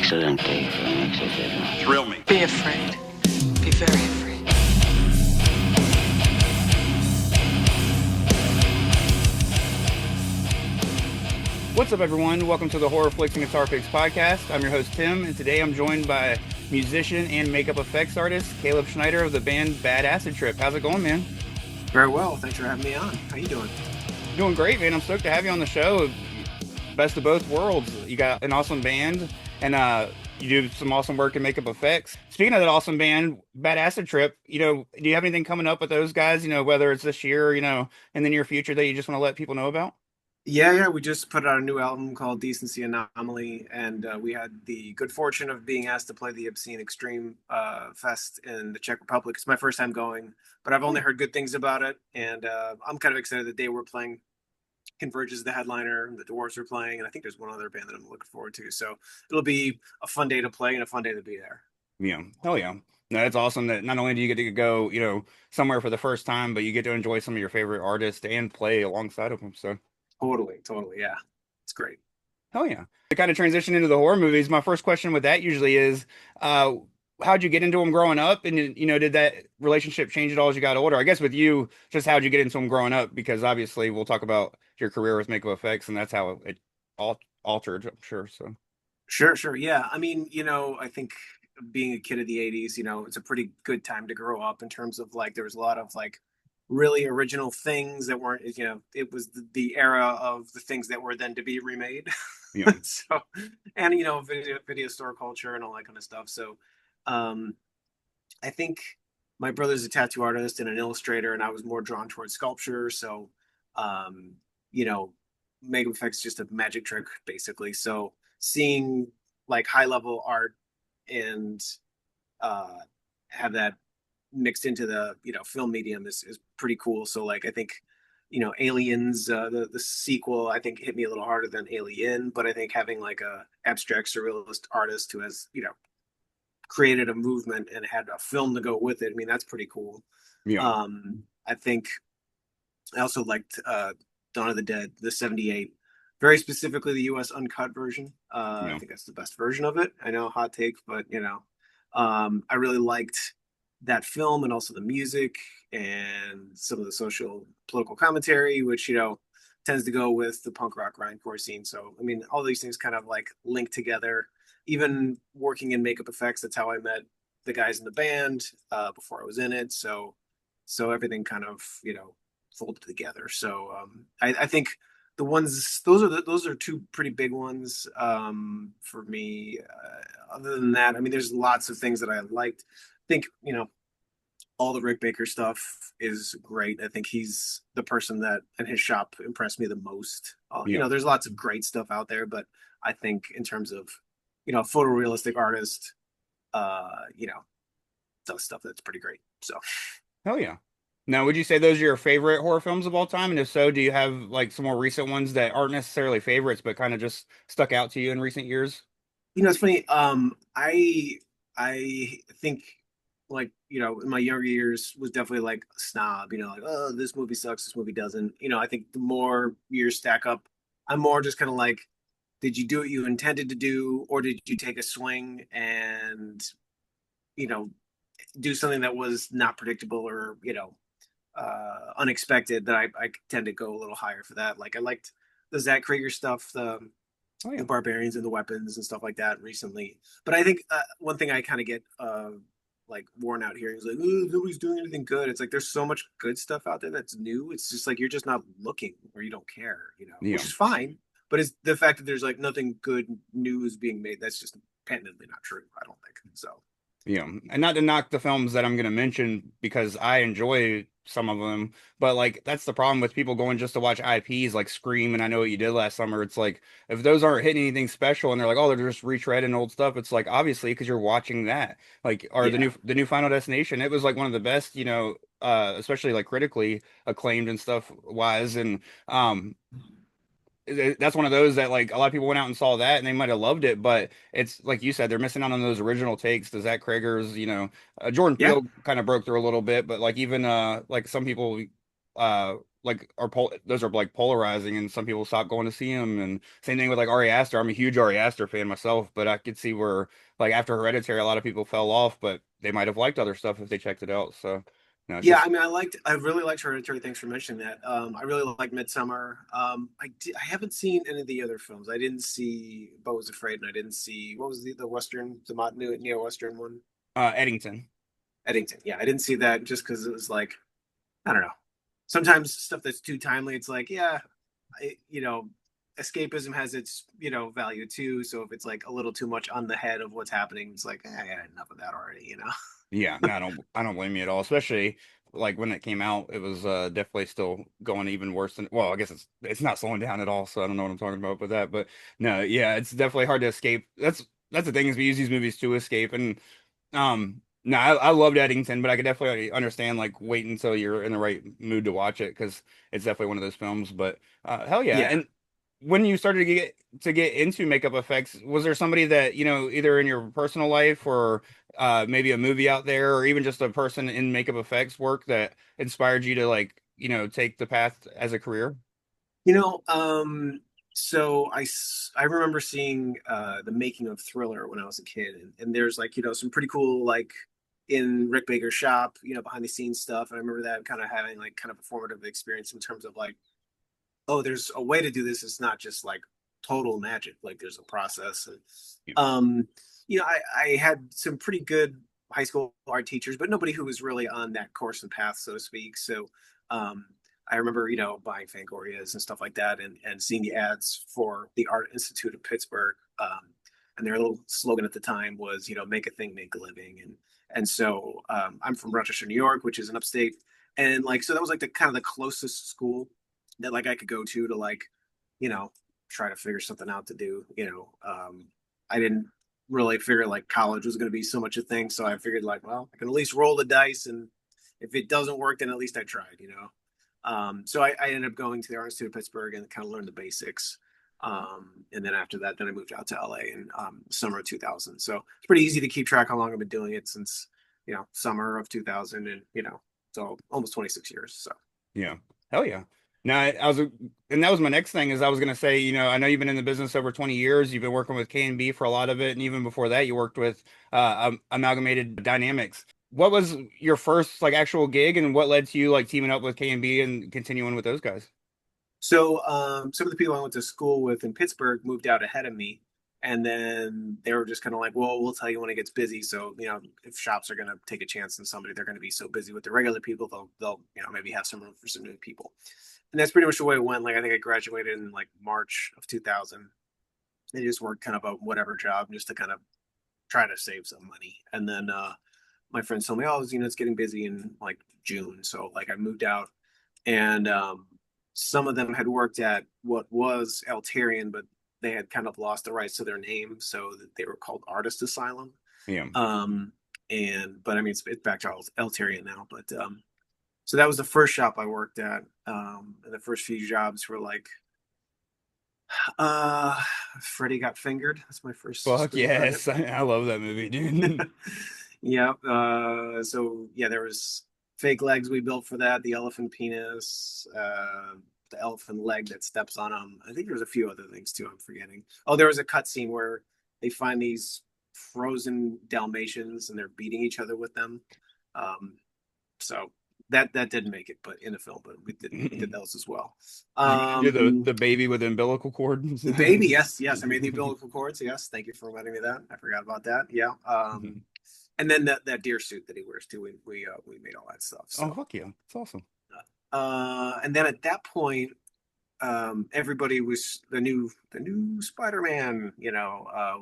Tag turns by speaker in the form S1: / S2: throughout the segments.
S1: accidente, etc.
S2: Thrill me.
S3: Be afraid. Be very afraid.
S4: What's up, everyone? Welcome to the Horror Flicks and Guitar Picks podcast. I'm your host, Tim, and today I'm joined by musician and makeup effects artist Caleb Schneider of the band Bad Acid Trip. How's it going, man?
S5: Very well. Thanks for having me on. How you doing?
S4: Doing great, man. I'm stoked to have you on the show. Best of both worlds. You got an awesome band, and you do some awesome work in makeup effects. Speaking of that awesome band, Bad Acid Trip, do you have anything coming up with those guys, whether it's this year, in the near future that you just want to let people know about?
S5: Yeah. We just put out a new album called Decency Anomaly, and we had the good fortune of being asked to play the Obscene Extreme Fest in the Czech Republic. It's my first time going, but I've only heard good things about it, and I'm kind of excited. The day we're playing, Converge is the headliner, the Dwarves are playing, and I think there's one other band that I'm looking forward to. So it'll be a fun day to play and a fun day to be there.
S4: Yeah, hell yeah. No, it's awesome that not only do you get to go, somewhere for the first time, but you get to enjoy some of your favorite artists and play alongside of them. So
S5: Totally. Yeah. It's great.
S4: hell yeah. To kind of transition into the horror movies, my first question with that usually is, how'd you get into them growing up? And, did that relationship change at all as you got older? I guess with you, just how'd you get into them growing up? Because obviously we'll talk about your career with makeup effects, and that's how it altered, I'm sure. So
S5: Sure. Yeah. I mean, I think being a kid of the 80s, it's a pretty good time to grow up in terms of like there was a lot of like really original things that weren't, it was the era of the things that were then to be remade.
S4: yeah.
S5: So, and, video store culture and all that kind of stuff. So, I think my brother's a tattoo artist and an illustrator, and I was more drawn towards sculpture. So, you know, makeup effects just a magic trick, basically. So seeing like high level art and have that mixed into the film medium is pretty cool. So like I think Aliens, the sequel, I think hit me a little harder than Alien, but I think having like a abstract surrealist artist who has created a movement and had a film to go with it, I mean that's pretty cool.
S4: Yeah.
S5: I think I also liked Dawn of the Dead, the 78, very specifically the US uncut version. I think that's the best version of it. I know, hot take, but I really liked that film and also the music and some of the social political commentary, which tends to go with the punk rock grindcore scene. So I mean, all these things kind of like link together. Even working in makeup effects, that's how I met the guys in the band before I was in it. So everything kind of folded together. So I think the ones those are two pretty big ones for me. Other than that, I mean, there's lots of things that I liked. I think all the Rick Baker stuff is great. I think he's the person that and his shop impressed me the most. There's lots of great stuff out there, but I think in terms of photorealistic artist, does stuff that's pretty great. So
S4: Hell yeah. Now, would you say those are your favorite horror films of all time? And if so, do you have like some more recent ones that aren't necessarily favorites, but kind of just stuck out to you in recent years?
S5: it's funny. I think like in my younger years was definitely like a snob. Like, oh, this movie sucks, this movie doesn't. I think the more years stack up, I'm more just kind of like, did you do what you intended to do, or did you take a swing and do something that was not predictable or unexpected? That I tend to go a little higher for that. Like I liked the Zach Krieger stuff, the barbarians and the weapons and stuff like that recently. But I think one thing I kind of get like worn out here is like, oh, nobody's doing anything good. It's like there's so much good stuff out there that's new. It's just like you're just not looking or you don't care, which is fine. But it's the fact that there's like nothing good new is being made. That's just patently not true. I don't think so.
S4: Yeah, and not to knock the films that I'm going to mention because I enjoy some of them, but like that's the problem with people going just to watch IPs like Scream and I Know What You Did Last Summer. It's like if those aren't hitting anything special and they're like, oh, they're just retreading old stuff. It's like obviously because you're watching that, like, or the new Final Destination. It was like one of the best, especially like critically acclaimed and stuff wise, and that's one of those that like a lot of people went out and saw that and they might have loved it, but it's like you said, they're missing out on those original takes. The Zach Krieger's, Jordan Peele kind of broke through a little bit, but like even like some people like those are like polarizing, and some people stop going to see them. And same thing with like Ari Aster. I'm a huge Ari Aster fan myself, but I could see where like after Hereditary, a lot of people fell off, but they might have liked other stuff if they checked it out. So, it's
S5: Yeah,
S4: just
S5: I mean, I really liked Hereditary. Thanks for mentioning that. I really like Midsummer. I haven't seen any of the other films. I didn't see Beau was Afraid, and I didn't see what was the Western, the neo Western one,
S4: Eddington.
S5: Eddington. Yeah, I didn't see that just because it was like, I don't know. Sometimes stuff that's too timely, it's like, yeah, escapism has its value too. So if it's like a little too much on the head of what's happening, it's like, I had enough of that already.
S4: Yeah, no, I don't blame you at all. Especially like when it came out, it was definitely still going even worse than. Well, I guess it's not slowing down at all. So I don't know what I'm talking about with that. But no, yeah, it's definitely hard to escape. That's the thing is we use these movies to escape. And no, I loved Eddington, but I could definitely understand like wait until you're in the right mood to watch it because it's definitely one of those films. But hell yeah!
S5: Yeah.
S4: And when you started to get into makeup effects, was there somebody that either in your personal life or maybe a movie out there, or even just a person in makeup effects work that inspired you to like take the path as a career?
S5: You know, so I remember seeing the making of Thriller when I was a kid, and there's like some pretty cool like in Rick Baker's shop, behind the scenes stuff. And I remember that kind of having like kind of a formative experience in terms of like, oh, there's a way to do this. It's not just like total magic. Like there's a process. And
S4: Yeah.
S5: I had some pretty good high school art teachers, but nobody who was really on that course and path, so to speak. So um, I remember, buying Fangorias and stuff like that, and seeing the ads for the Art Institute of Pittsburgh. And their little slogan at the time was, make a thing, make a living. And so I'm from Rochester, New York, which is an upstate, and like so that was like the kind of the closest school that like I could go to like, you know, try to figure something out to do. I didn't really figure like college was going to be so much a thing, so I figured like, well, I can at least roll the dice, and if it doesn't work, then at least I tried. So I ended up going to the Art Institute of Pittsburgh and kind of learned the basics. And then after that, then I moved out to LA in summer of 2000. So it's pretty easy to keep track how long I've been doing it since, summer of 2000, and, so almost 26 years. So
S4: Yeah. Hell yeah. Now and that was my next thing is I was gonna say, I know you've been in the business over 20 years. You've been working with K&B for a lot of it, and even before that, you worked with Amalgamated Dynamics. What was your first like actual gig, and what led to you like teaming up with K&B and continuing with those guys?
S5: So some of the people I went to school with in Pittsburgh moved out ahead of me, and then they were just kind of like, "Well, we'll tell you when it gets busy." So if shops are going to take a chance on somebody, they're going to be so busy with the regular people, they'll maybe have some room for some new people, and that's pretty much the way it went. Like I think I graduated in like March of 2000. I just worked kind of a whatever job just to kind of try to save some money, and then my friends told me, "Oh, it's getting busy in like June," so like I moved out, and some of them had worked at what was Alterian, but they had kind of lost the rights to their name, so that they were called Artist Asylum.
S4: Yeah.
S5: Um, but I mean, it's back to Alterian now. But so that was the first shop I worked at, and the first few jobs were like, uh, Freddy Got Fingered. That's my first
S4: Fuck
S5: screen credit.
S4: yes. I love that movie, dude.
S5: Yeah. So yeah, there was fake legs we built for that. The elephant penis, the elephant leg that steps on them. I think there was a few other things too. I'm forgetting. Oh, there was a cut scene where they find these frozen Dalmatians and they're beating each other with them. Um, so that didn't make it, but in the film, but we did those as well.
S4: You did the
S5: Um,
S4: the baby with the umbilical cord.
S5: the baby, yes, yes, I made the umbilical cords. Yes, thank you for reminding me of that. I forgot about that. Yeah. And then that deer suit that he wears too. We made all that stuff.
S4: Oh
S5: So
S4: fuck yeah, it's awesome.
S5: and then at that point, everybody was the new Spider-Man,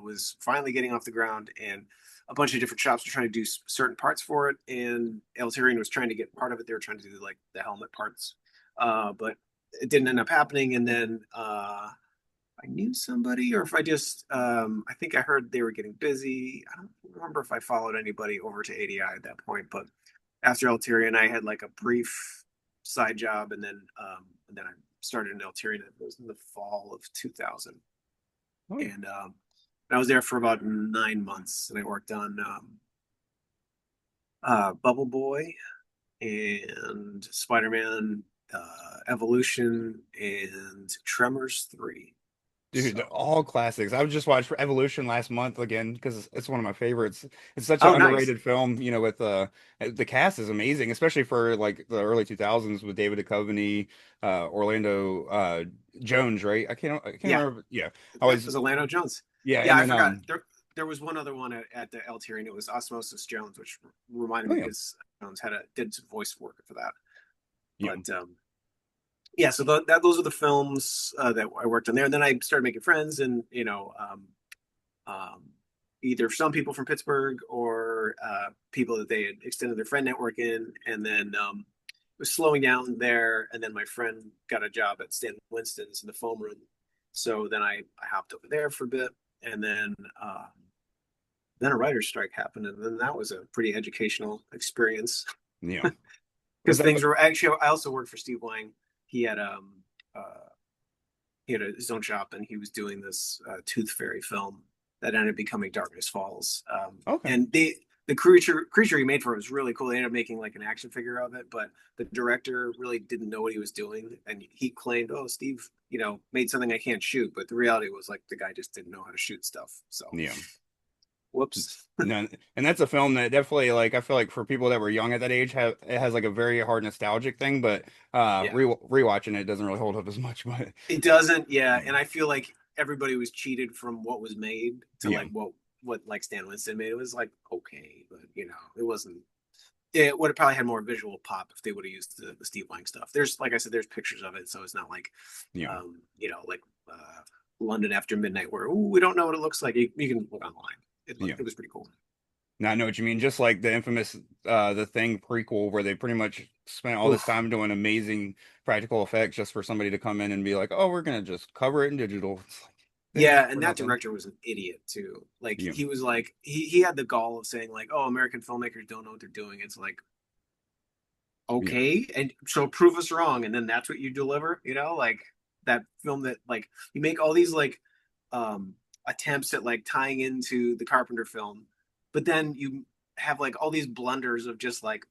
S5: was finally getting off the ground, and a bunch of different shops were trying to do certain parts for it, and Alterian was trying to get part of it. They were trying to do like the helmet parts, but it didn't end up happening. And then I knew somebody, or if I just, I think I heard they were getting busy. I don't remember if I followed anybody over to ADI at that point, but after Alterian, I had like a brief side job, and then I started in Alterian. It was in the fall of 2000,
S4: Oh yeah.
S5: and I was there for about 9 months, and I worked on Bubble Boy and Spider-Man Evolution, and Tremors 3.
S4: Dude,
S5: So,
S4: all classics. I just watched Evolution last month again because it's one of my favorites. It's such an
S5: oh, nice.
S4: underrated film, with the cast is amazing, especially for like the early 2000s with David Duchovny, Orlando Jones, right? I can't
S5: Yeah,
S4: remember. Yeah. I
S5: that
S4: was
S5: was Orlando Jones.
S4: yeah,
S5: Yeah,
S4: and
S5: I
S4: then
S5: forgot. There was one other one at the L tier, and it was Osmosis Jones, which reminded
S4: oh
S5: me
S4: yeah.
S5: because Jones did some voice work for that.
S4: Yeah.
S5: But yeah, so those are the films that I worked on there. And then I started making friends, and um, either some people from Pittsburgh or people that they had extended their friend network in, and then it was slowing down there. And then my friend got a job at Stan Winston's in the foam room, so then I hopped over there for a bit, and then a writer's strike happened, and then that was a pretty educational experience
S4: Yeah. Was
S5: because
S4: that
S5: things were actually. I also worked for Steve Wang. He had uh, he had his own shop, and he was doing this Tooth Fairy film that ended up becoming Darkness Falls.
S4: okay.
S5: And the creature he made for it was really cool. They ended up making like an action figure of it, but the director really didn't know what he was doing, and he claimed, "Oh, Steve, made something I can't shoot." But the reality was like the guy just didn't know how to shoot stuff. So,
S4: Yeah.
S5: whoops.
S4: No, and that's a film that definitely like I feel like for people that were young at that age it has like a very hard nostalgic thing, but
S5: Yeah,
S4: rewatching it doesn't really hold up as much. But
S5: it doesn't. Yeah, and I feel like everybody was cheated from what was made to
S4: yeah,
S5: like what like Stan Winston made. It was like okay, but it wasn't. It would have probably had more visual pop if they would have used the Steve Lang stuff. There's, like I said, there's pictures of it, so it's not like,
S4: yeah,
S5: like London After Midnight, where we don't know what it looks like. You can look online.
S4: yeah.
S5: It was pretty cool.
S4: Now I know what you mean. Just like the infamous The Thing prequel, where they pretty much spent all this
S5: Oof.
S4: time doing amazing practical effects just for somebody to come in and be like, "Oh, we're gonna just cover it in digital." It's like, thanks
S5: Yeah,
S4: for
S5: and that
S4: nothing.
S5: director was an idiot too. Like
S4: Yeah,
S5: he was like he had the gall of saying like, "Oh, American filmmakers don't know what they're doing." It's like,
S4: yeah,
S5: okay, and so prove us wrong, and then that's what you deliver. Like that film that like you make all these like um attempts at like tying into the Carpenter film, but then you have like all these blunders of just like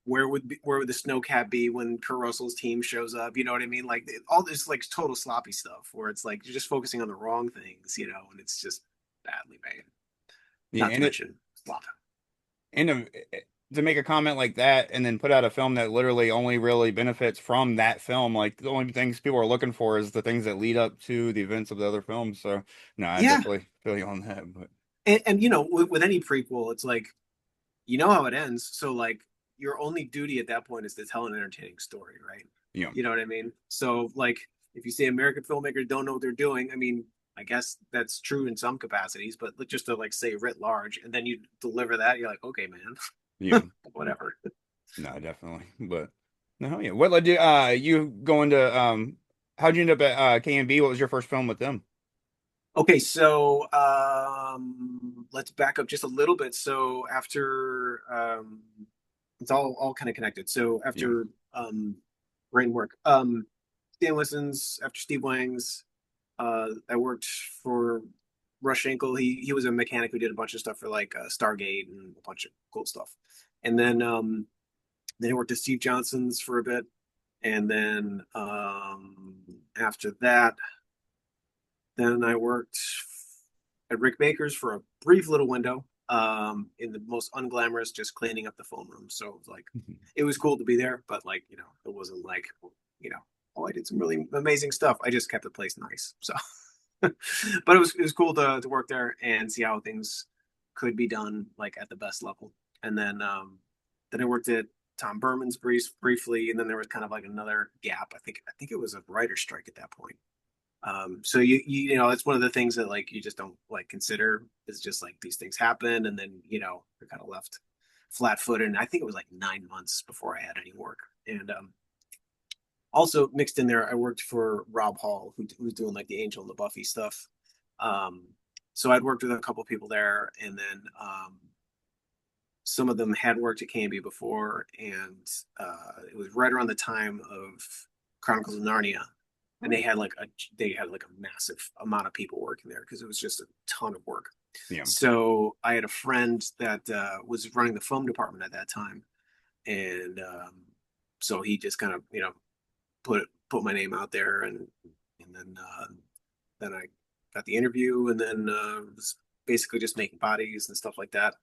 S5: where would the snowcat be when Kurt Russell's team shows up? You know what I mean? Like all this like total sloppy stuff where it's like you're just focusing on the wrong things, and it's just badly made.
S4: yeah.
S5: Not to mention slop.
S4: And to make a comment like that and then put out a film that literally only really benefits from that film, like the only things people are looking for is the things that lead up to the events of the other films. So no, I
S5: Yeah,
S4: definitely feel you on that. But
S5: and with any prequel, it's like you know how it ends, so like your only duty at that point is to tell an entertaining story, right?
S4: yeah,
S5: You know what I mean? So like if you say American filmmakers don't know what they're doing, I mean, I guess that's true in some capacities, but just to like say writ large, and then you deliver that, you're like, okay,
S4: yeah,
S5: man, whatever.
S4: no, definitely. But no, yeah. What led you going to how'd you end up at KMB? What was your first film with them?
S5: Okay, so let's back up just a little bit. So after it's all kind of connected. So
S4: Yeah.
S5: after brain work, Stan Winston's, after Steve Wang's, I worked for Rush Ankle. He was a mechanic who did a bunch of stuff for like Stargate and a bunch of cool stuff. And then I worked at Steve Johnson's for a bit, and then after that, then I worked at Rick Baker's for a brief little window, in the most unglamorous, just cleaning up the phone room. So it was like, it was cool to be there, but like, it wasn't like, you know, oh, I did some really amazing stuff. I just kept the place nice. So, but it was cool to work there and see how things could be done like at the best level. And then I worked at Tom Berman's briefly, and then there was kind of like another gap. I think it was a writer's strike at that point. So it's one of the things that like you just don't like consider is just like these things happen, and then you're kind of left flat-footed. And I think it was like 9 months before I had any work. And also mixed in there, I worked for Rob Hall, who was doing like the Angel and the Buffy stuff. Um, so I'd worked with a couple people there, and then some of them had worked at KMB before, and it was right around the time of Chronicles of Narnia, and they had like a massive amount of people working there because it was just a ton of work.
S4: Yeah.
S5: So I had a friend that was running the film department at that time, and so he just kind of, put my name out there, and then I got the interview, and then was basically just making bodies and stuff like that.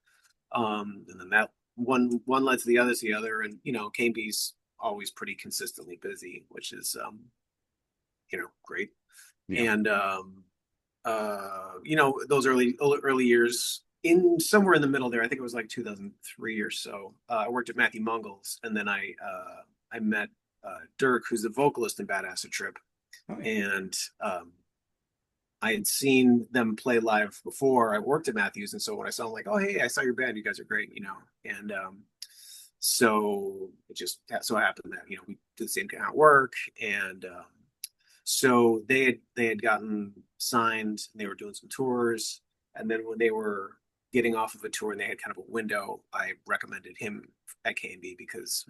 S5: And then that one led to the other, and KB's always pretty consistently busy, which is great.
S4: Yeah.
S5: And those early years, in somewhere in the middle there, I think it was like 2003 or so. I worked at Matthew Mungle's, and then I met Dirk, who's the vocalist in Bad Acid Trip,
S4: Oh, yeah.
S5: and I had seen them play live before. I worked at Matthews, and so when I saw them, like, oh hey, I saw your band, you guys are great, and so it just so happened that we did the same kind of work, and so they had gotten signed, and they were doing some tours, and then when they were getting off of a tour and they had kind of a window, I recommended him at K&B because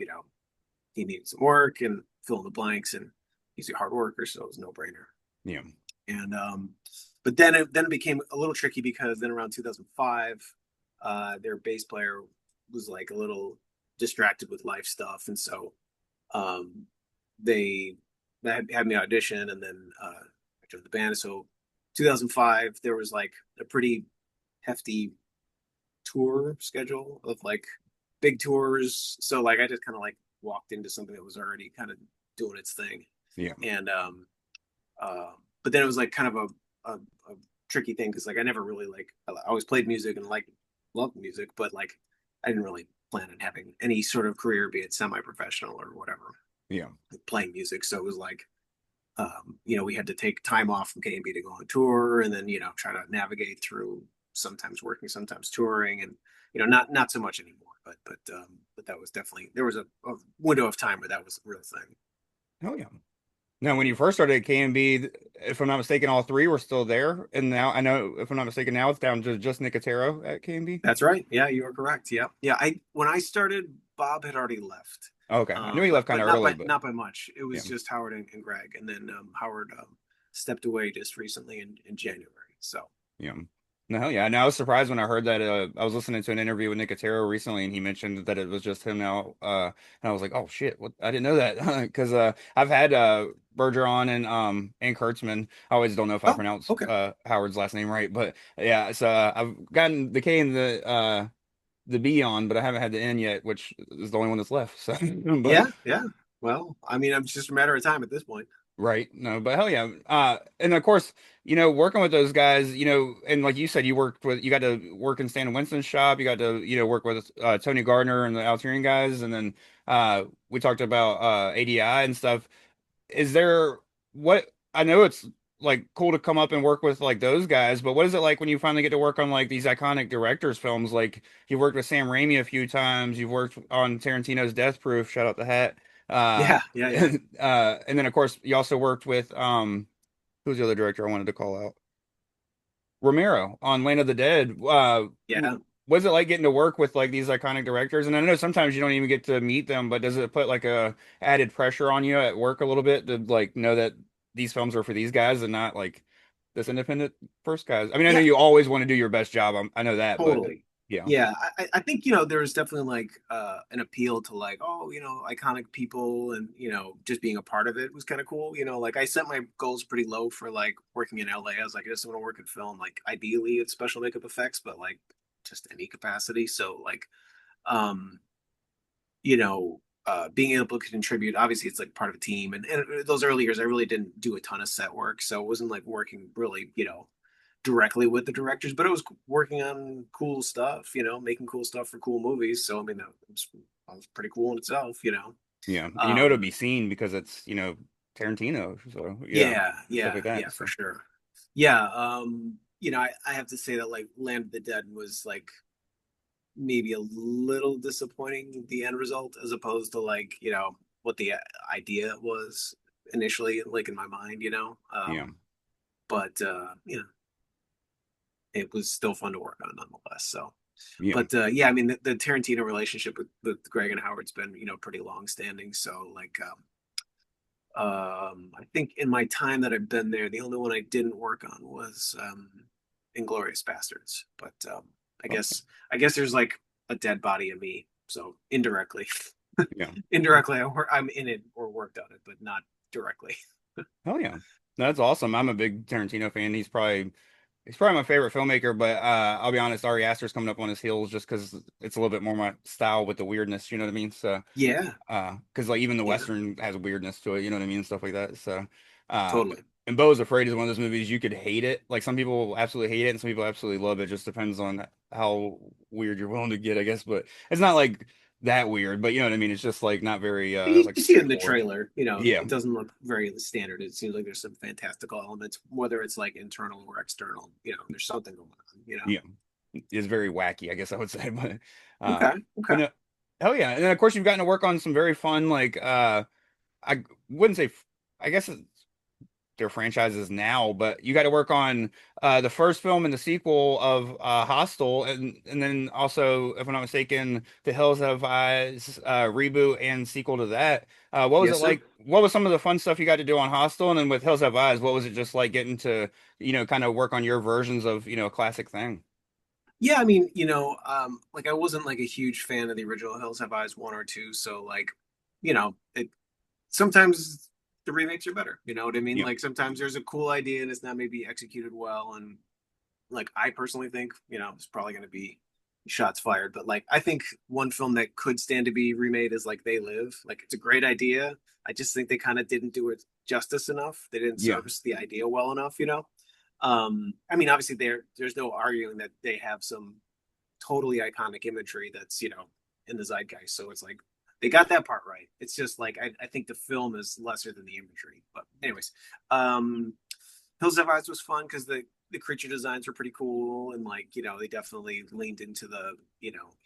S5: he needed some work and fill in the blanks, and he's a hard worker, so it was a no-brainer.
S4: Yeah.
S5: And but then it became a little tricky because then around 2005, their bass player was like a little distracted with life stuff, and so they had me audition, and then I joined the band. So 2005, there was like a pretty hefty tour schedule of like big tours. So like I just kind of like walked into something that was already kind of doing its thing.
S4: Yeah.
S5: And but then it was like kind of a tricky thing because like I never really like I always played music and like loved music, but like I didn't really plan on having any sort of career, be it semi-professional or whatever.
S4: Yeah.
S5: Like playing music, so it was like we had to take time off from K&B to go on tour, and then try to navigate through sometimes working, sometimes touring, and not so much anymore. But that was definitely there was a window of time where that was a real thing.
S4: Oh yeah. Now, when you first started at K&B, if I'm not mistaken, all three were still there, and now I know, if I'm not mistaken, now it's down to just Nicotero at K&B.
S5: That's right. Yeah, you are correct. Yeah, yeah. When I started, Bob had already left.
S4: Okay, I knew he left kind of early, but
S5: not by much. It was
S4: yeah.
S5: just Howard and Greg, and then Howard stepped away just recently in January. So
S4: Yeah. No, hell yeah. And I was surprised when I heard that. I was listening to an interview with Nicotero recently, and he mentioned that it was just him now. And I was like, oh shit, what? I didn't know that because I've had Bergeron and Kurtzman. I always don't know if I
S5: oh,
S4: pronounce
S5: okay.
S4: Howard's last name right, but yeah. So I've gotten the K and the B on, but I haven't had the N yet, which is the only one that's left. So, but
S5: Yeah. Well, I mean, it's just a matter of time at this point.
S4: right. No, but hell yeah. And of course, working with those guys, and like you said, you got to work in Stan Winston's shop. You got to, work with Tony Gardner and the Alterian guys. And then we talked about ADI and stuff. Is there what I know it's like cool to come up and work with like those guys, but what is it like when you finally get to work on like these iconic directors' films? Like you've worked with Sam Raimi a few times, you've worked on Tarantino's Death Proof, shout out the hat.
S5: Yeah.
S4: And then of course you also worked with who's the other director I wanted to call out? Romero on Land of the Dead.
S5: Yeah.
S4: What's it like getting to work with like these iconic directors? And I know sometimes you don't even get to meet them, but does it put like a added pressure on you at work a little bit to like know that these films are for these guys and not like this independent first guys? I mean, I know
S5: Yeah.
S4: you always want to do your best job. I know that, but
S5: Totally.
S4: yeah,
S5: Yeah, I think there's definitely like an appeal to like, oh, iconic people, and just being a part of it was kind of cool. Like I set my goals pretty low for like working in LA. I was like, I just want to work in film, like ideally it's special makeup effects, but like just any capacity. So like um being able to contribute, obviously it's like part of a team, and those early years I really didn't do a ton of set work, so it wasn't like working really directly with the directors, but it was working on cool stuff, making cool stuff for cool movies. So I mean, that was pretty cool in itself.
S4: yeah, and it'll be seen because it's Tarantino, so yeah, stuff like
S5: Yeah,
S4: that.
S5: for
S4: So
S5: sure. Yeah, I have to say that like Land of the Dead was like maybe a little disappointing, the end result, as opposed to like what the idea was initially, like in my mind.
S4: yeah,
S5: But it was still fun to work on nonetheless. So,
S4: yeah,
S5: but yeah, I mean, the Tarantino relationship with Greg and Howard's been pretty long standing. So like, I think in my time that I've been there, the only one I didn't work on was Inglorious Bastards. But I
S4: okay.
S5: guess there's like a dead body of me, so indirectly.
S4: Yeah.
S5: Indirectly, I'm in it or worked on it, but not directly.
S4: Oh yeah. That's awesome. I'm a big Tarantino fan. He's probably my favorite filmmaker, but I'll be honest, Ari Aster's coming up on his heels just because it's a little bit more my style with the weirdness, you know what I mean? So
S5: Yeah,
S4: because like even the
S5: yeah,
S4: Western has weirdness to it, you know what I mean, stuff like that. So uh
S5: totally.
S4: and Beau is Afraid is one of those movies you could hate it. Like some people absolutely hate it and some people absolutely love it. Just depends on how weird you're willing to get, I guess. But it's not like that weird, but you know what I mean? It's just like not very like
S5: You see it in the
S4: straightforward.
S5: trailer,
S4: Yeah.
S5: it doesn't look very standard. It seems like there's some fantastical elements, whether it's like internal or external. There's something going on.
S4: Yeah. Is very wacky, I guess I would say. Uh
S5: Okay,
S4: but
S5: okay.
S4: no, hell yeah. And then of course you've gotten to work on some very fun like I wouldn't say I guess their franchises now, but you got to work on the first film and the sequel of Hostel, and then also, if I'm not mistaken, The Hills Have Eyes reboot and sequel to that. What was it
S5: Yes, sir.
S4: like? What was some of the fun stuff you got to do on Hostel, and then with Hills Have Eyes, what was it just like getting to kind of work on your versions of a classic thing?
S5: Yeah, I mean, like I wasn't like a huge fan of the original Hills Have Eyes 1 or 2, so like, it sometimes the remakes are better. You know what I mean?
S4: Yeah,
S5: Like sometimes there's a cool idea and it's not maybe executed well, and like I personally think, it's probably going to be shots fired. But like I think one film that could stand to be remade is like They Live. Like it's a great idea. I just think they kind of didn't do it justice enough. They didn't
S4: yeah,
S5: service the idea well enough. I mean, obviously there's no arguing that they have some totally iconic imagery that's in the zeitgeist. So it's like they got that part right. It's just like I think the film is lesser than the imagery. But anyways, um, Hills Have Eyes was fun because the creature designs were pretty cool, and like they definitely leaned into the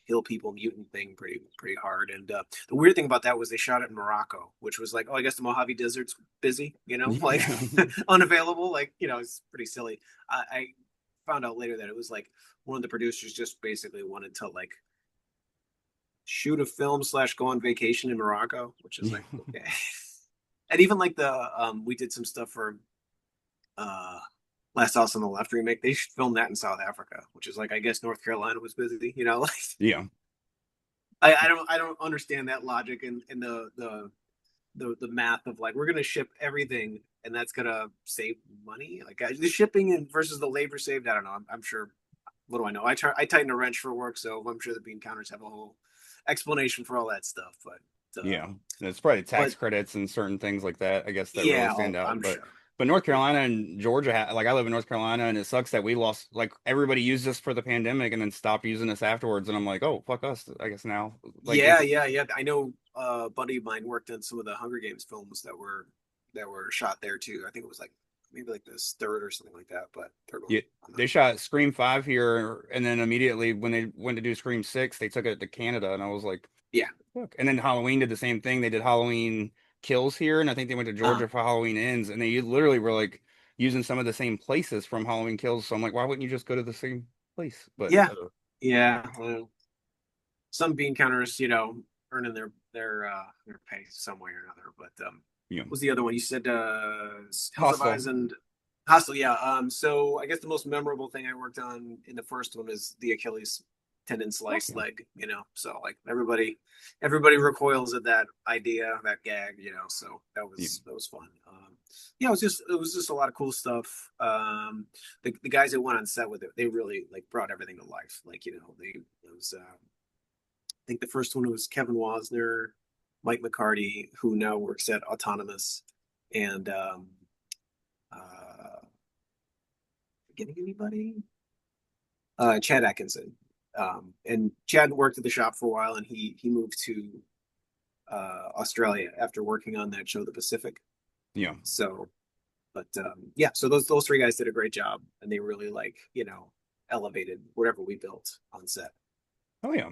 S5: hill people mutant thing pretty hard. And the weird thing about that was they shot it in Morocco, which was like, oh, I guess the Mojave Desert's busy, like
S4: yeah.
S5: unavailable. Like it's pretty silly. I found out later that it was like one of the producers just basically wanted to like shoot a film slash go on vacation in Morocco, which is like okay. And even like we did some stuff for uh Last House on the Left remake. They filmed that in South Africa, which is like I guess North Carolina was busy. Like
S4: Yeah.
S5: I don't understand that logic and the math of like we're gonna ship everything and that's gonna save money. Like the shipping and versus the labor saved. I don't know. I'm sure. What do I know? I tighten a wrench for work, so I'm sure the bean counters have a whole explanation for all that stuff.
S4: Yeah, it's probably
S5: But
S4: tax credits and certain things like that, I guess, that really
S5: yeah,
S4: stand out.
S5: I'm
S4: But
S5: sure.
S4: North
S5: Yeah.
S4: Carolina and Georgia, like I live in North Carolina, and it sucks that we lost. Like everybody used this for the pandemic and then stopped using this afterwards, and I'm like, oh fuck us, I guess now. Like
S5: Yeah,
S4: it's
S5: yeah, yeah. I know a buddy of mine worked on some of the Hunger Games films that were shot there too. I think it was like maybe like this third or something like that, but third one.
S4: yeah, they shot Scream 5 here, and then immediately when they went to do Scream 6, they took it to Canada, and I was like,
S5: Yeah.
S4: fuck. And then Halloween did the same thing. They did Halloween Kills here, and I think they went to
S5: Uh,
S4: Georgia for Halloween Ends, and they literally were like using some of the same places from Halloween Kills. So I'm like, why wouldn't you just go to the same place? But
S5: yeah. Yeah. Well, some bean counters, earning their pay some way or another. But
S4: you know,
S5: what was the other one? You said Hills of
S4: Hostel.
S5: Eyes and Hostel, yeah. So I guess the most memorable thing I worked on in the first one is the Achilles tendon sliced
S4: Okay.
S5: leg. So like everybody recoils at that idea, that gag. So that
S4: Yeah.
S5: was fun. Yeah, it was just a lot of cool stuff. The guys that went on set with it, they really like brought everything to life. Like they it was. I think the first one was Kevin Wasner, Mike McCarty, who now works at Autonomous, and uh, forgetting anybody, Chad Atkinson. And Chad worked at the shop for a while, and he moved to Australia after working on that show, The Pacific.
S4: Yeah.
S5: So, but yeah, so those three guys did a great job, and they really like elevated whatever we built on set.
S4: Oh yeah.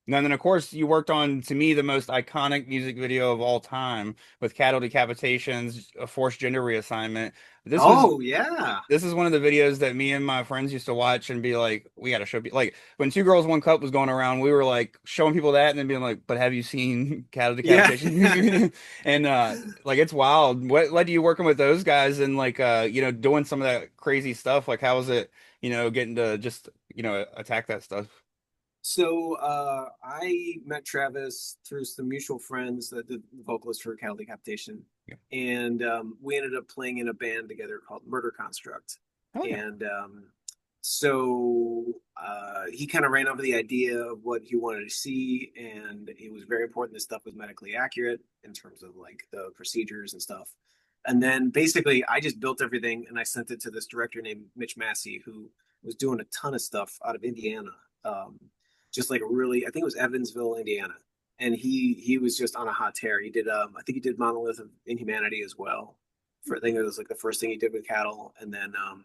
S4: And then, of course, you worked on, to me, the most iconic music video of all time with Cattle Decapitations, a Forced Gender Reassignment. This was
S5: Oh yeah,
S4: this is one of the videos that me and my friends used to watch and be like, we got to show people. Like when Two Girls One Cup was going around, we were like showing people that and then being like, but have you seen Cattle
S5: yeah.
S4: Decapitation? And like it's wild. What led to you working with those guys and like doing some of that crazy stuff? Like how was it, getting to just attack that stuff?
S5: So I met Travis through some mutual friends, the vocalist for Cattle Decapitation,
S4: Yeah.
S5: and we ended up playing in a band together called Murder Construct.
S4: Oh yeah.
S5: And so he kind of ran over the idea of what he wanted to see, and it was very important this stuff was medically accurate in terms of like the procedures and stuff. And then basically, I just built everything and I sent it to this director named Mitch Massey, who was doing a ton of stuff out of Indiana. Um, just like a really, I think it was Evansville, Indiana, and he was just on a hot tear. He did, I think he did Monolith of Inhumanity as well. For I think it was like the first thing he did with Cattle, and then I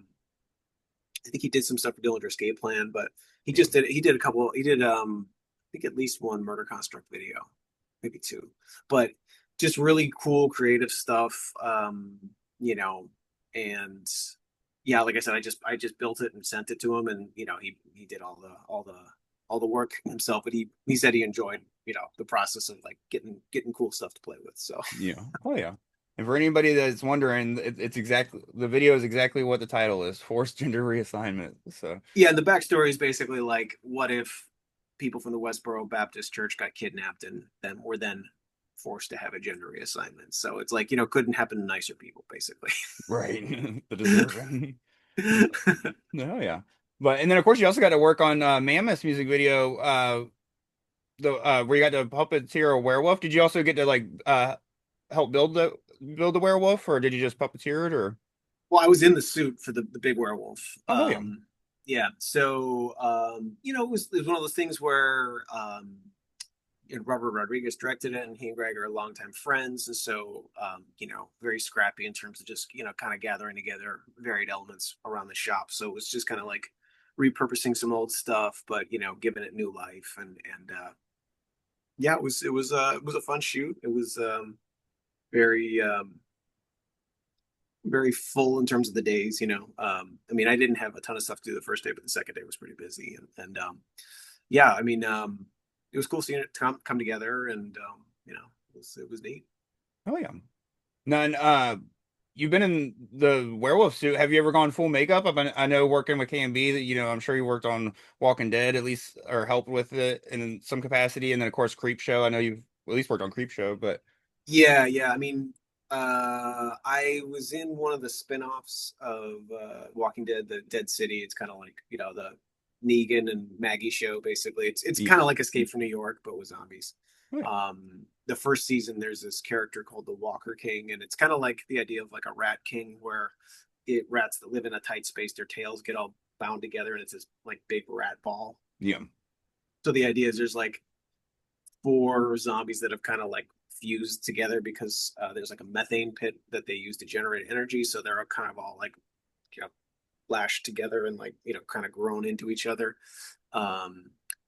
S5: think he did some stuff for Dillinger Escape Plan, but he did a couple. He did I think at least one Murder Construct video, maybe two, but just really cool creative stuff. You know, and yeah, like I said, I just built it and sent it to him, and he did all the work himself, but he said he enjoyed the process of like getting cool stuff to play with. So
S4: Yeah. Oh yeah. And for anybody that's wondering, it's exactly the video is exactly what the title is: Forced Gender Reassignment. So
S5: yeah, and the backstory is basically like, what if people from the Westboro Baptist Church got kidnapped and then were forced to have a gender reassignment? So it's like, couldn't happen to nicer people, basically.
S4: right, the deserving. No, yeah. But and then of course you also got to work on Mammoth's music video, the where you got to puppeteer a werewolf. Did you also get to like help build the werewolf, or did you just puppeteer it, or?
S5: Well, I was in the suit for the big werewolf.
S4: Oh yeah.
S5: Yeah. So, it was one of those things where, Robert Rodriguez directed it, and he and Greg are longtime friends. And so, very scrappy in terms of just, kind of gathering together varied elements around the shop. So it was just kind of like repurposing some old stuff, but, giving it new life. And yeah, it was a fun shoot. It was, very, very full in terms of the days. I mean, I didn't have a ton of stuff to do the first day, but the second day was pretty busy. And yeah, I mean, it was cool seeing it come together, and it was neat.
S4: Oh yeah. None. You've been in the werewolf suit. Have you ever gone full makeup? I know working with KMB that I'm sure you worked on Walking Dead at least, or helped with it in some capacity, and then of course Creep Show. I know you've at least worked on Creep Show, but
S5: Yeah. I mean, I was in one of the spin-offs of Walking Dead, the Dead City. It's kind of like, the Negan and Maggie show, basically. It's
S4: yeah.
S5: kind of like Escape from New York, but with zombies.
S4: Right.
S5: The first season, there's this character called the Walker King, and it's kind of like the idea of like a rat king, where rats that live in a tight space, their tails get all bound together, and it's this like big rat ball.
S4: Yeah.
S5: So the idea is there's like four zombies that have kind of like fused together because there's like a methane pit that they use to generate energy. So they're kind of all like, lashed together and like, kind of grown into each other.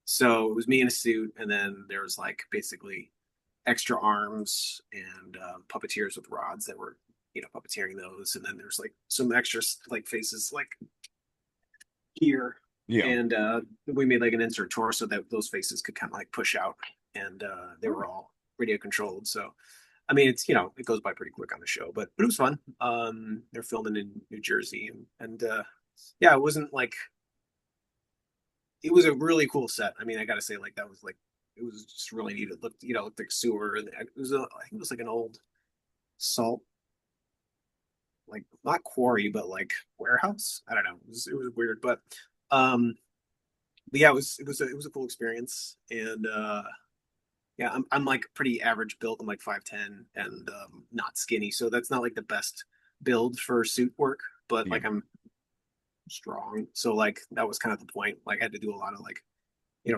S5: So it was me in a suit, and then there was like basically extra arms and puppeteers with rods that were, puppeteering those. And then there's like some extra like faces like here.
S4: Yeah.
S5: And we made like an insert torso that those faces could kind of like push out, and they were all radio controlled. So, I mean, it's it goes by pretty quick on the show, but it was fun. They're filming in New Jersey, and yeah, it wasn't like, it was a really cool set. I mean, I gotta say, like, that was like, it was just really neat. It looked like sewer, and it was I think it was like an old salt, like not quarry, but like warehouse. I don't know. It was weird, um, but yeah, it was a cool experience. And yeah, I'm like pretty average build. I'm like 5'10" and not skinny, so that's not like the best build for suit work. But like, I'm strong, so like that was kind of the point. Like, I had to do a lot of like,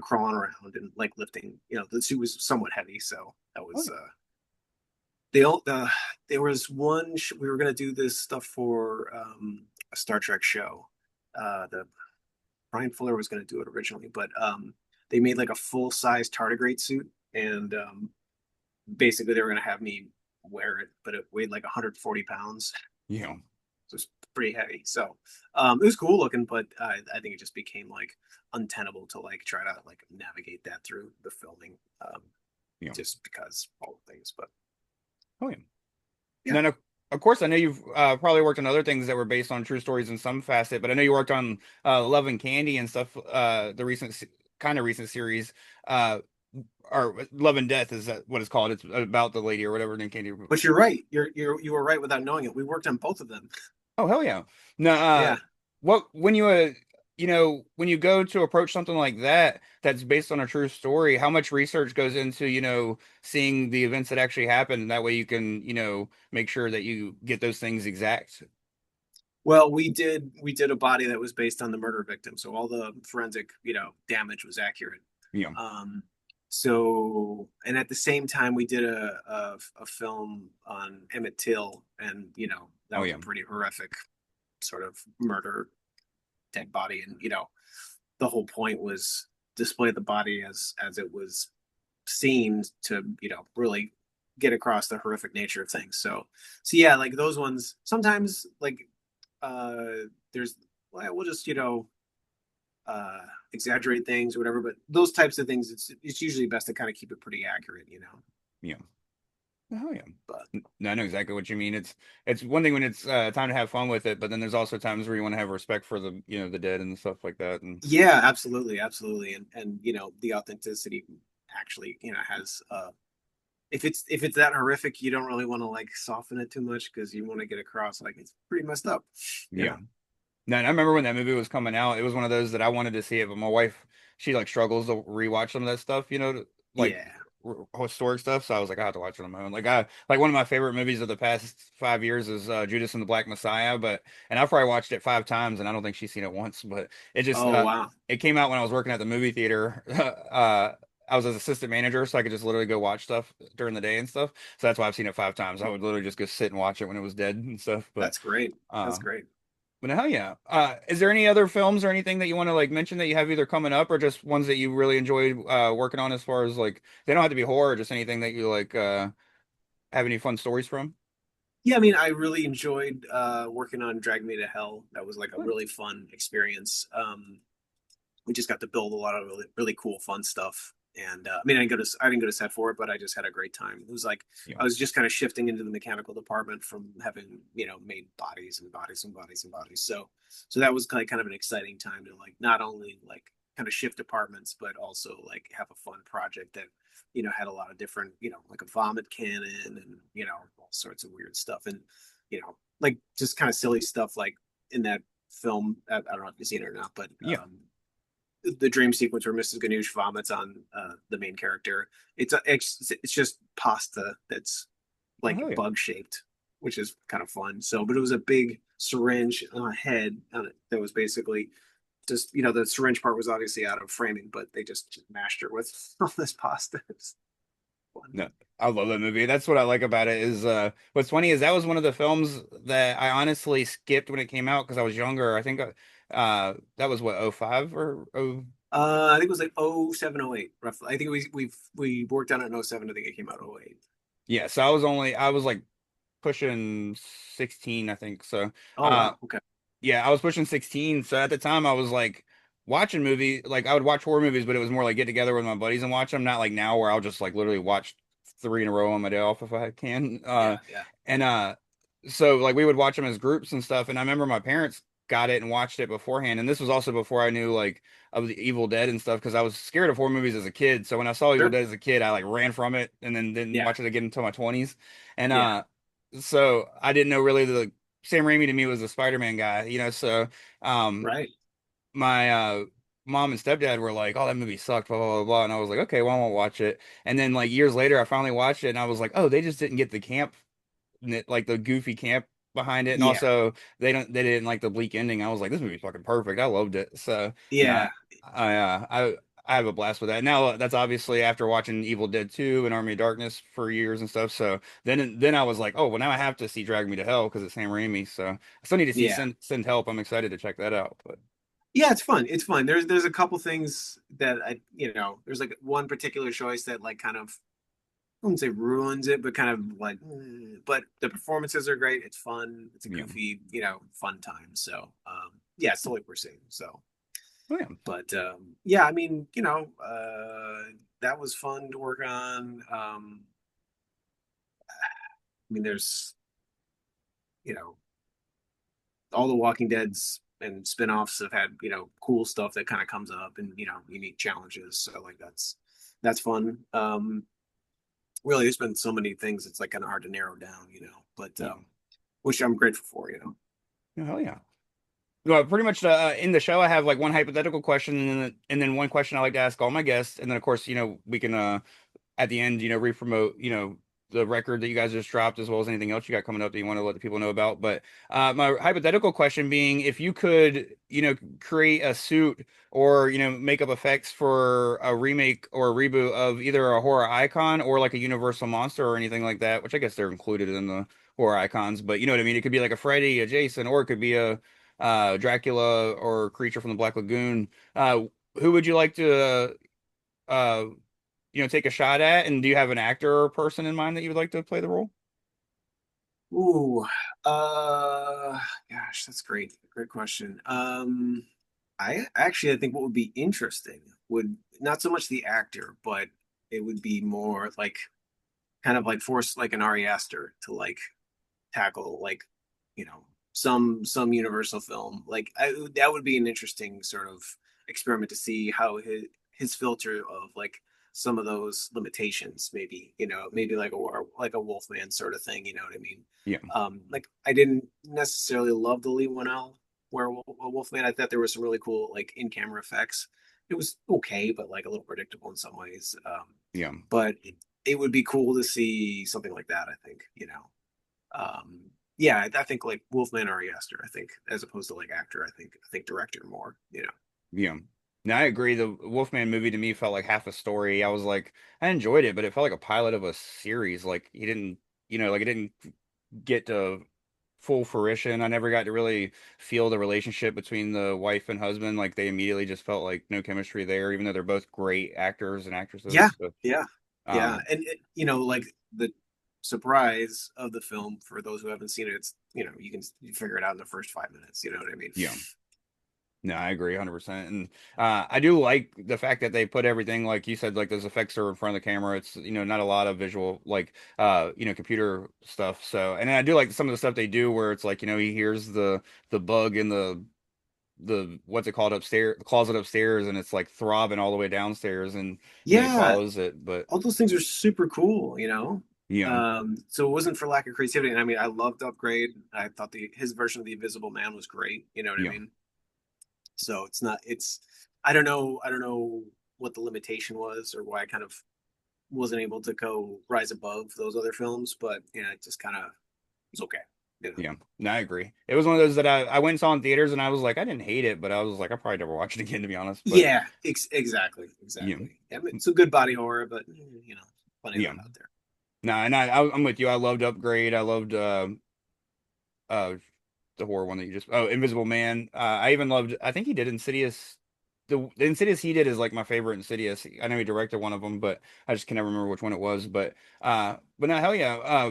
S5: crawling around and like lifting. The suit was somewhat heavy, so that was there was one we were gonna do this stuff for a Star Trek show. The Brian Fuller was gonna do it originally, but they made like a full size tardigrade suit, and basically they were gonna have me wear it, but it weighed like 140 pounds.
S4: Yeah.
S5: So it's pretty heavy. So it was cool looking, but I think it just became like untenable to like try to like navigate that through the filming, just because all the things. But
S4: oh yeah. And then of course I know you've probably worked on other things that were based on true stories in some facet, but I know you worked on Love and Candy and stuff. The recent kind of recent series, uh, or Love and Death is that what it's called? It's about the lady or whatever named Candy.
S5: But you're right. You were right without knowing it. We worked on both of them.
S4: Oh hell yeah! No,
S5: Yeah.
S4: what when you know when you go to approach something like that that's based on a true story, how much research goes into seeing the events that actually happened, and that way you can make sure that you get those things exact.
S5: Well, we did a body that was based on the murder victim, so all the forensic, damage was accurate.
S4: Yeah.
S5: Um, so, and at the same time, we did a film on Emmett Till, and that
S4: Oh
S5: was
S4: yeah.
S5: a pretty horrific sort of murder, dead body, and the whole point was display the body as it was seen to really get across the horrific nature of things. So yeah, like those ones sometimes like there's well, we'll just uh exaggerate things or whatever, but those types of things it's usually best to kind of keep it pretty accurate.
S4: Yeah. Oh yeah.
S5: But
S4: No, I know exactly what you mean. It's one thing when it's time to have fun with it, but then there's also times where you want to have respect for the dead and stuff like that. And
S5: yeah, absolutely, and the authenticity actually has if it's that horrific, you don't really want to like soften it too much because you want to get across like it's pretty messed up. you
S4: yeah.
S5: know
S4: No, and I remember when that movie was coming out, it was one of those that I wanted to see it, but my wife, she like struggles to rewatch some of that stuff, like
S5: yeah.
S4: historic stuff. So I was like, I have to watch it on my own. I like one of my favorite movies of the past 5 years is Judas and the Black Messiah, and I've probably watched it 5 times, and I don't think she's seen it once. But it just
S5: Oh wow.
S4: it came out when I was working at the movie theater. I was as assistant manager, so I could just literally go watch stuff during the day and stuff. So that's why I've seen it 5 times. I would literally just go sit and watch it when it was dead and stuff. But
S5: That's great.
S4: uh,
S5: That's great.
S4: but hell yeah. Is there any other films or anything that you want to like mention that you have either coming up or just ones that you really enjoyed working on as far as like they don't have to be horror, just anything that you like have any fun stories from?
S5: Yeah, I mean, I really enjoyed working on Drag Me to Hell. That was like a
S4: What?
S5: really fun experience. We just got to build a lot of really, really cool, fun stuff. And I mean, I didn't go to set for it, but I just had a great time. It was like
S4: Yeah.
S5: I was just kind of shifting into the mechanical department from having made bodies and bodies and bodies and bodies. So that was kind of an exciting time to like not only like kind of shift departments, but also like have a fun project that had a lot of different like a vomit cannon and all sorts of weird stuff and like just kind of silly stuff like in that film. I don't know if you've seen it or not, but
S4: Yeah.
S5: the dream sequence where Mrs. Ganoush vomits on the main character. It's just pasta that's
S4: Oh
S5: like
S4: hell yeah.
S5: bug shaped, which is kind of fun. So, but it was a big syringe head on it that was basically just the syringe part was obviously out of framing, but they just mashed her with all this pasta. It's fun.
S4: No, I love that movie. That's what I like about it is what's funny is that was one of the films that I honestly skipped when it came out because I was younger. I think that was what, '05 or oh
S5: I think it was like 07, 08, roughly. I think we worked on it in 07. I think it came out 08.
S4: yeah, so I was like pushing 16, I think. So
S5: Oh
S4: uh
S5: wow. Okay.
S4: yeah, I was pushing 16. So at the time I was like watching movie, like I would watch horror movies, but it was more like get together with my buddies and watch them, not like now where I'll just like literally watch three in a row on my day off if I can.
S5: Yeah. Yeah.
S4: And so like we would watch them as groups and stuff. And I remember my parents got it and watched it beforehand. And this was also before I knew like of the Evil Dead and stuff because I was scared of horror movies as a kid. So when I saw Evil
S5: Sure.
S4: Dead as a kid, I like ran from it and then didn't
S5: Yeah.
S4: watch it again until my 20s. And
S5: Yeah.
S4: so I didn't know really the Sam Raimi to me was a Spider-Man guy, so um
S5: Right.
S4: my mom and stepdad were like, "Oh, that movie sucked," blah blah blah blah, and I was like, "Okay, well, I won't watch it." And then like years later, I finally watched it, and I was like, "Oh, they just didn't get the camp, like the goofy camp behind it, and
S5: Yeah.
S4: also they didn't like the bleak ending." I was like, "This movie's fucking perfect. I loved it." So no,
S5: Yeah.
S4: I have a blast with that. Now that's obviously after watching Evil Dead 2 and Army of Darkness for years and stuff. So then I was like, "Oh, well, now I have to see Drag Me to Hell because it's Sam Raimi." So I still need to see
S5: Yeah.
S4: Send Help. I'm excited to check that out, but.
S5: Yeah, it's fun. It's fun. There's a couple things that there's like one particular choice that like kind of I wouldn't say ruins it, but kind of like but the performances are great. It's fun. It's a
S4: Yeah.
S5: goofy, fun time. So yeah, it's totally worth seeing. So
S4: Oh yeah.
S5: but yeah, I mean, that was fun to work on. I mean there's, all the Walking Dead's and spin-offs have had, cool stuff that kind of comes up and, unique challenges. So like that's fun. Really, there's been so many things, it's like kind of hard to narrow down, but
S4: Yeah.
S5: which I'm grateful for.
S4: Oh, hell yeah. Well, pretty much in the show, I have like one hypothetical question, and then one question I like to ask all my guests, and then of course, we can at the end, re-promote, the record that you guys just dropped, as well as anything else you got coming up that you want to let the people know about. But my hypothetical question being, if you could, create a suit or, make up effects for a remake or a reboot of either a horror icon or like a Universal monster or anything like that, which I guess they're included in the horror icons, but you know what I mean? It could be like a Freddy, a Jason, or it could be a Dracula or creature from the Black Lagoon. Who would you like to take a shot at? And do you have an actor or person in mind that you would like to play the role?
S5: Ooh, gosh, that's great. Great question. I think what would be interesting would not so much the actor, but it would be more like kind of like force like an Ari Aster to like tackle like some universal film like that would be an interesting sort of experiment to see how his filter of like some of those limitations, maybe like a Wolfman sort of thing, you know what I mean?
S4: Yeah.
S5: Like I didn't necessarily love the Lee Winnell Wolfman. I thought there were some really cool like in-camera effects. It was okay, but like a little predictable in some ways.
S4: Yeah.
S5: But it would be cool to see something like that, I think, um, yeah, I think like Wolfman or Yester, I think, as opposed to like actor, I think director more.
S4: Yeah. No, I agree. The Wolfman movie to me felt like half a story. I was like, I enjoyed it, but it felt like a pilot of a series. Like he didn't, like it didn't get to full fruition. I never got to really feel the relationship between the wife and husband. Like they immediately just felt like no chemistry there, even though they're both great actors and
S5: Yeah,
S4: actresses. So,
S5: yeah, yeah.
S4: um,
S5: And like the surprise of the film for those who haven't seen it, it's you figure it out in the first 5 minutes. You know what I mean?
S4: yeah. No, I agree 100%. And I do like the fact that they put everything, like you said, like those effects are in front of the camera. It's, not a lot of visual, like, computer stuff. So, and then I do like some of the stuff they do where it's like, he hears the bug in the, what's it called upstairs, the closet upstairs, and it's like throbbing all the way downstairs and, he
S5: Yeah,
S4: follows it. But
S5: all those things are super cool.
S4: yeah,
S5: So it wasn't for lack of creativity. And I mean, I loved Upgrade. I thought his version of the Invisible Man was great. You know what I
S4: yeah,
S5: mean? So it's not. It's I don't know what the limitation was or why I kind of wasn't able to go rise above those other films, but it just kind of was okay. You know.
S4: yeah. No, I agree. It was one of those that I went and saw in theaters and I was like, I didn't hate it, but I was like, I probably never watch it again, to be honest. But
S5: Yeah, exactly,
S4: yeah,
S5: exactly. I mean, it's a good body horror, but plenty of
S4: yeah.
S5: them out there.
S4: No, and I'm with you. I loved Upgrade. I loved uh the horror one that you just Invisible Man. I even loved. I think he did Insidious. The Insidious he did is like my favorite Insidious. I know he directed one of them, but I just can never remember which one it was. But no, hell yeah.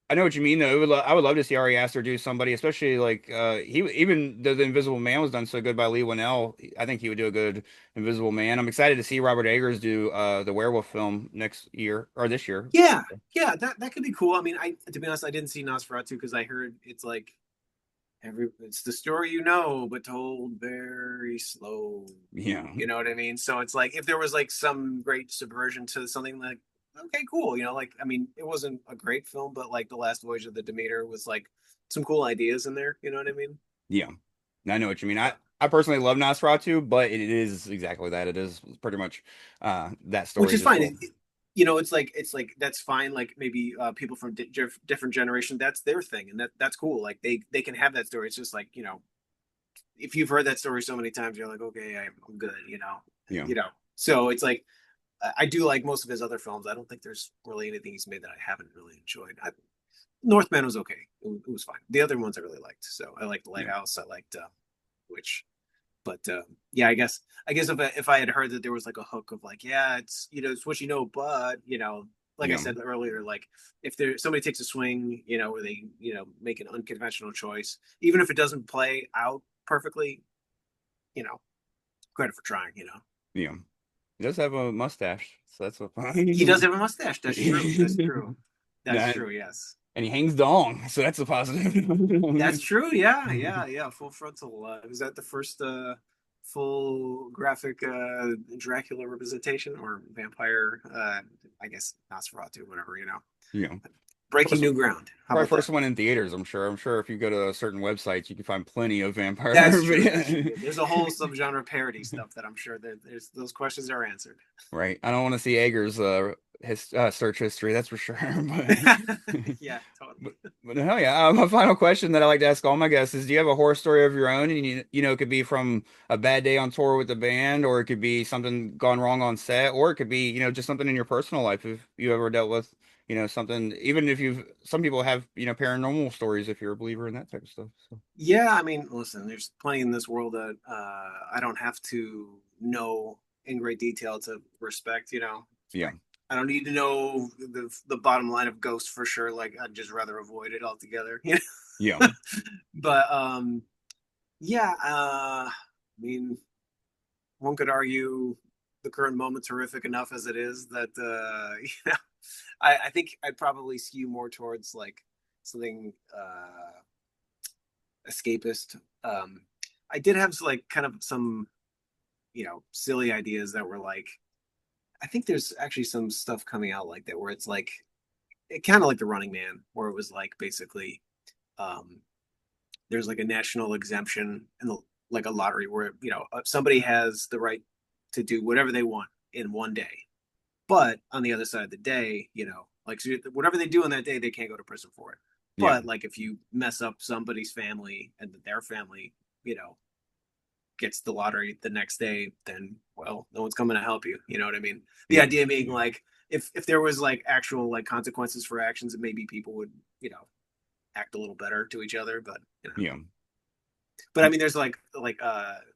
S4: I know what you mean though. I would love to see Ari Aster do somebody, especially like he even though the Invisible Man was done so good by Lee Winnell. I think he would do a good Invisible Man. I'm excited to see Robert Eggers do the werewolf film next year or this year.
S5: Yeah, yeah, that could be cool. I mean, I to be honest, I didn't see Nosferatu because I heard it's like it's the story but told very slow.
S4: Yeah,
S5: You know what I mean? So it's like if there was like some great subversion to something like, okay, cool. Like I mean, it wasn't a great film, but like The Last Voyage of the Demeter was like some cool ideas in there. You know what I mean?
S4: yeah. I know what you mean. I personally love Nosferatu, but it is exactly that. It is pretty much that
S5: Which
S4: story
S5: is
S4: just
S5: fine.
S4: told.
S5: It's like that's fine. Like maybe people from different generation, that's their thing, and that's cool. Like they can have that story. It's just like if you've heard that story so many times, you're like, okay, I'm good.
S4: Yeah.
S5: So it's like I do like most of his other films. I don't think there's really anything he's made that I haven't really enjoyed. Northman was okay. It was fine. The other ones I really liked. So I liked The
S4: Yeah.
S5: Lighthouse. I liked which, but yeah, I guess if I had heard that there was like a hook of like, yeah, it's what but like I
S4: Yeah.
S5: said earlier, like if somebody takes a swing, where they make an unconventional choice, even if it doesn't play out perfectly, you know, credit for trying.
S4: Yeah. He does have a mustache, so that's what.
S5: He does have a mustache. That's true. That's true. That's
S4: Nah,
S5: true. Yes.
S4: and he hangs dong, so that's a positive.
S5: That's true. Yeah, yeah, yeah. Full frontal. Was that the first full graphic Dracula representation or vampire? I guess Nosferatu, whatever.
S4: Yeah.
S5: Breaking
S4: First,
S5: new ground. How
S4: probably
S5: about that?
S4: first one in theaters, I'm sure. I'm sure if you go to certain websites, you can find plenty of vampire
S5: That's true. That's true.
S4: videos.
S5: Yeah, there's a whole subgenre parody stuff that I'm sure that there's those questions are answered.
S4: Right. I don't want to see Ager's search history, that's for sure.
S5: Yeah,
S4: But,
S5: totally.
S4: but hell yeah. My final question that I like to ask all my guests is: do you have a horror story of your own? And it could be from a bad day on tour with the band, or it could be something gone wrong on set, or it could be just something in your personal life if you ever dealt with something. Even if some people have paranormal stories if you're a believer in that type of stuff. So
S5: Yeah, I mean, listen, there's plenty in this world that I don't have to know in great detail to respect. It's
S4: yeah,
S5: like I don't need to know the bottom line of Ghost for sure. Like I'd just rather avoid it altogether.
S4: yeah,
S5: But yeah, I mean, one could argue the current moment's horrific enough as it is that I think I'd probably skew more towards like something escapist. I did have like kind of some silly ideas that were like I think there's actually some stuff coming out like that where it's like it kind of like the Running Man where it was like basically um there's like a national exemption and like a lottery where somebody has the right to do whatever they want in one day, but on the other side of the day, like so whatever they do in that day they can't go to prison for it.
S4: yeah,
S5: But like if you mess up somebody's family and their family you know gets the lottery the next day, then well, no one's coming to help you. You know what I mean? The
S4: yeah,
S5: idea being like if there was like actual like consequences for actions, maybe people would act a little better to each other.
S4: yeah.
S5: But I mean, there's like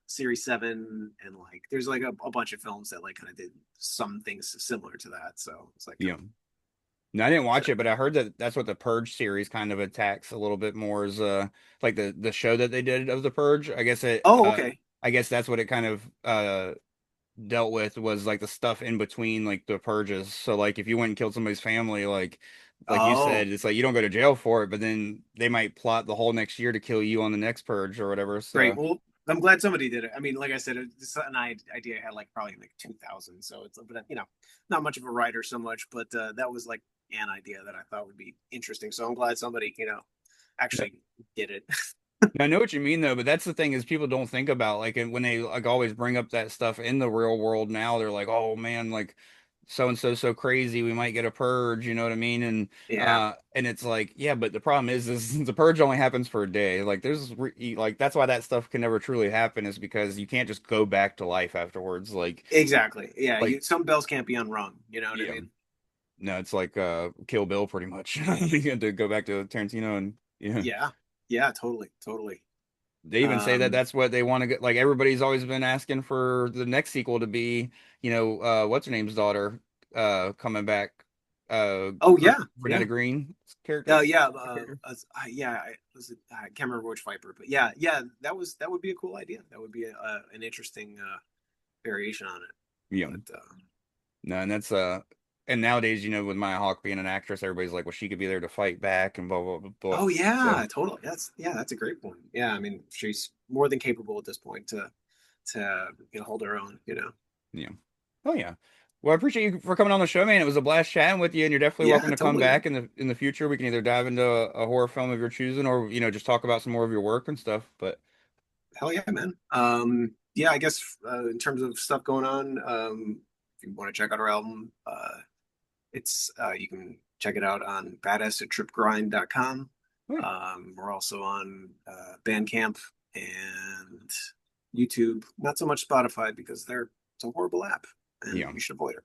S5: Series 7 and like there's like a bunch of films that like kind of did some things similar to that. So it's like
S4: Yeah. No, I didn't
S5: so,
S4: watch it, but I heard that that's what the Purge series kind of attacks a little bit more is like the show that they did of the Purge.
S5: oh okay.
S4: I guess that's what it kind of dealt with was like the stuff in between like the purges. So like if you went and killed somebody's family, like you
S5: Oh
S4: said, it's like you don't go to jail for it, but then they might plot the whole next year to kill you on the next purge or whatever.
S5: great.
S4: So
S5: Well, I'm glad somebody did it. I mean, like I said, it's an idea I had like probably like 2000. So it's but not much of a writer so much, but that was like an idea that I thought would be interesting. So I'm glad somebody actually did it.
S4: I know what you mean though, but that's the thing is people don't think about like and when they like always bring up that stuff in the real world now, they're like, oh man, like so and so crazy, we might get a purge, you know what I mean?
S5: Yeah,
S4: And it's like, yeah, but the problem is the purge only happens for a day. Like like that's why that stuff can never truly happen is because you can't just go back to life afterwards.
S5: exactly. Yeah,
S4: Like
S5: some bells can't be unrung. You know what I
S4: yeah,
S5: mean?
S4: no, it's like Kill Bill pretty much. You had to go back to Tarantino and yeah.
S5: Yeah, yeah, totally, totally.
S4: They even say that
S5: Um,
S4: that's what they want to get. Like everybody's always been asking for the next sequel to be, what's her name's daughter, coming back,
S5: oh yeah,
S4: Renetta
S5: yeah.
S4: Green's
S5: Oh
S4: character.
S5: yeah,
S4: Character.
S5: yeah. I can't remember which Viper, but yeah, yeah. That would be a cool idea. That would be an interesting variation on it.
S4: Yeah,
S5: But
S4: no, and that's and nowadays, with Maya Hawke being an actress, everybody's like, well, she could be there to fight back and blah blah blah blah.
S5: oh
S4: So
S5: yeah, totally. That's a great point. Yeah, I mean, she's more than capable at this point to hold her own.
S4: yeah, oh yeah. Well, I appreciate you for coming on the show, man. It was a blast chatting with you, and you're definitely welcome
S5: Yeah,
S4: to come
S5: totally, man.
S4: back in the future. We can either dive into a horror film of your choosing, or just talk about some more of your work and stuff. But
S5: Hell yeah, man. Yeah, I guess in terms of stuff going on, if you want to check out our album, it's you can check it out on badass@tripgrind.com.
S4: oh, yeah.
S5: We're also on Bandcamp and YouTube. Not so much Spotify because it's a horrible app and
S4: Yeah.
S5: you should avoid it.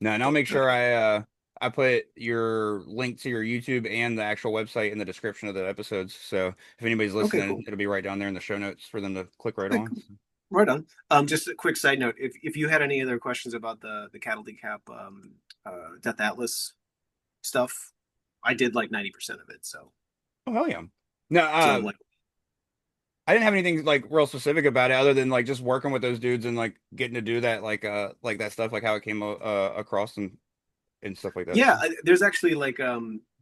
S4: No, and I'll
S5: But
S4: make sure I put your link to your YouTube and the actual website in the description of the episodes. So if anybody's
S5: okay,
S4: listening,
S5: cool.
S4: it'll be right down there in the show notes for them to click right
S5: Okay,
S4: on.
S5: cool. Right on. Just a quick side note: if you had any other questions about the Cattle Decap Death Atlas stuff, I did like 90% of it.
S4: Oh hell yeah. No,
S5: So I'm like,
S4: I didn't have anything like real specific about it other than like just working with those dudes and like getting to do that like that stuff like how it came across and stuff like that.
S5: yeah,
S4: So
S5: there's actually like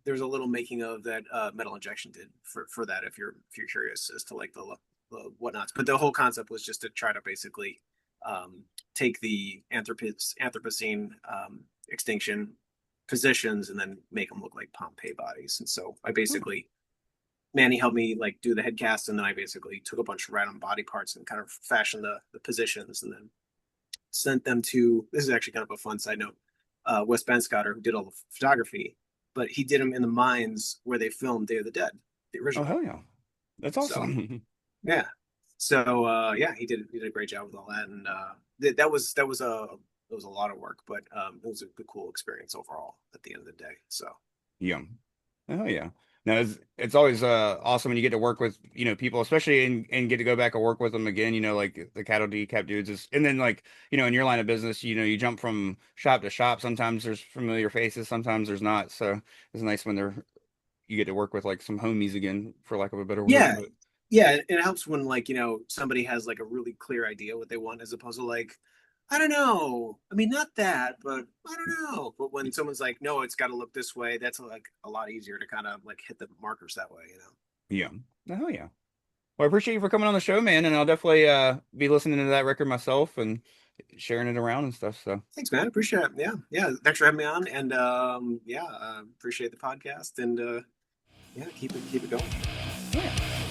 S5: there's a little making of that Metal Injection did for that if you're curious as to like the whatnots. But the whole concept was just to try to basically take the Anthropocene extinction positions and then make them look like Pompeii bodies. And so I basically, Manny helped me like do the head cast, and then I basically took a bunch of random body parts and kind of fashioned the positions, and then sent them to. This is actually kind of a fun side note. Wes Benscotter, who did all the photography, but he did them in the mines where they filmed Day of the Dead, the original.
S4: Oh hell yeah, that's awesome.
S5: So, yeah. So yeah, he did a great job with all that, and that was a lot of work, but it was a cool experience overall at the end of the day. So
S4: Yeah. Oh yeah. No, it's always awesome when you get to work with, people, especially and get to go back and work with them again, like the Cattle Decap dudes and then like, in your line of business, you jump from shop to shop. Sometimes there's familiar faces, sometimes there's not. So it's nice when you get to work with like some homies again, for lack of a better word.
S5: yeah,
S4: But
S5: yeah, it helps when like somebody has like a really clear idea what they want, as opposed to like, I don't know. I mean, not that, but I don't know. But when someone's like, no, it's got to look this way, that's like a lot easier to kind of like hit the markers that way.
S4: yeah. Oh yeah. Well, I appreciate you for coming on the show, man, and I'll definitely be listening to that record myself and sharing it around and stuff. So
S5: Thanks, man. Appreciate it. Yeah. Thanks for having me on, and appreciate the podcast, and yeah, keep it going.
S4: yeah.